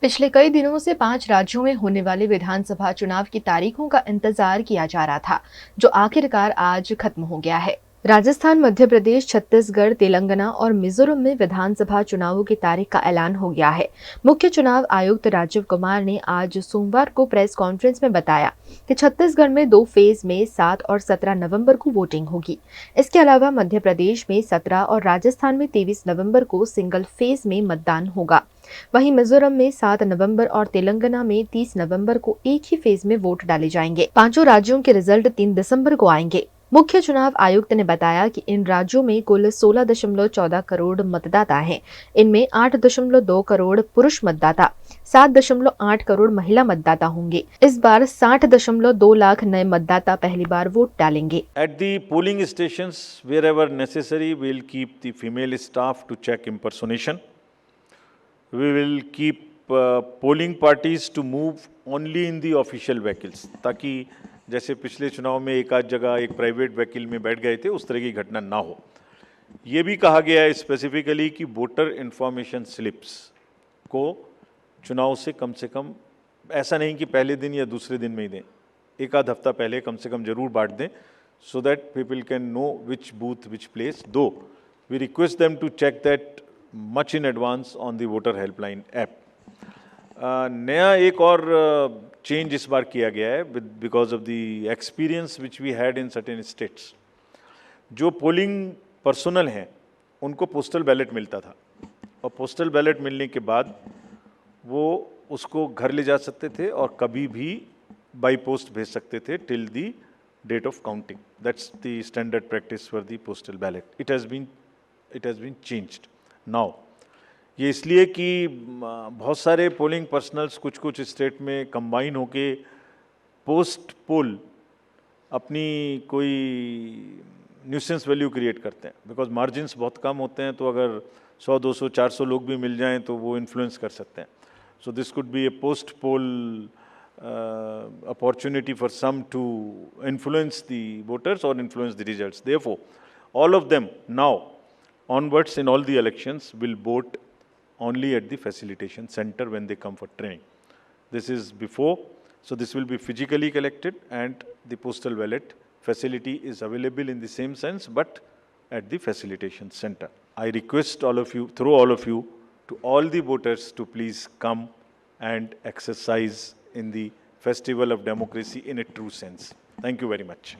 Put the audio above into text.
पिछले कई दिनों से 5 राज्यों में होने वाले विधानसभा चुनाव की तारीखों का इंतजार किया जा रहा था, जो आखिरकार आज खत्म हो गया है। राजस्थान, मध्य प्रदेश, छत्तीसगढ़, तेलंगाना और मिजोरम में विधानसभा चुनावों की तारीख का ऐलान हो गया है। मुख्य चुनाव आयुक्त राजीव कुमार ने आज सोमवार को प्रेस कॉन्फ्रेंस में बताया कि छत्तीसगढ़ में 2 फेज में 7 और 17 नवंबर को वोटिंग होगी। इसके अलावा मध्य प्रदेश में 17 और राजस्थान में 23 नवंबर को सिंगल फेज में मतदान होगा। वहीं मिजोरम में 7 नवंबर और तेलंगाना में 30 नवंबर को एक ही फेज में वोट डाले जाएंगे। पांचों राज्यों के रिजल्ट 3 दिसंबर को आएंगे। मुख्य चुनाव आयुक्त ने बताया कि इन राज्यों में कुल 16.14 करोड़ मतदाता हैं। इनमें 8.2 करोड़ पुरुष मतदाता, 7.8 करोड़ महिला मतदाता होंगे। इस बार 60.2 लाख नए मतदाता पहली बार वोट डालेंगे। At the polling stations, wherever necessary, we will keep the female staff to check impersonation. We will keep polling parties to move only in the official vehicles, ताकि जैसे पिछले चुनाव में एक आध जगह एक प्राइवेट व्हीकल में बैठ गए थे, उस तरह की घटना ना हो। ये भी कहा गया है स्पेसिफिकली कि वोटर इन्फॉर्मेशन स्लिप्स को चुनाव से कम ऐसा नहीं कि पहले दिन या दूसरे दिन में ही दें, एक आध हफ्ता पहले कम से कम जरूर बांट दें, so that people can know which booth, which place. Though we request them to check that much in advance on the voter helpline app. नया एक और चेंज इस बार किया गया है because of the experience which we had in certain states. जो polling personal हैं उनको पोस्टल बैलेट मिलता था, और पोस्टल बैलेट मिलने के बाद वो उसको घर ले जा सकते थे और कभी भी बाई पोस्ट भेज सकते थे till the date of counting. That's the standard practice for the postal ballot. It has been changed now. ये इसलिए कि बहुत सारे पोलिंग पर्सनल्स कुछ स्टेट में कंबाइन होके पोस्ट पोल अपनी कोई न्यूसेंस वैल्यू क्रिएट करते हैं, बिकॉज मार्जिन्स बहुत कम होते हैं, तो अगर 100, 200, 400 लोग भी मिल जाएं तो वो इन्फ्लुएंस कर सकते हैं। So this could be A post pole opportunity for some to influence the voters or influence the results. Therefore, all of them now onwards in all the elections will vote only at the facilitation center when they come for training. This is before, so this will be physically collected, and the postal ballot facility is available in the same sense but at the facilitation center. I request all of you, through all of you, to all the voters to please come and exercise in the festival of democracy in a true sense. Thank you very much.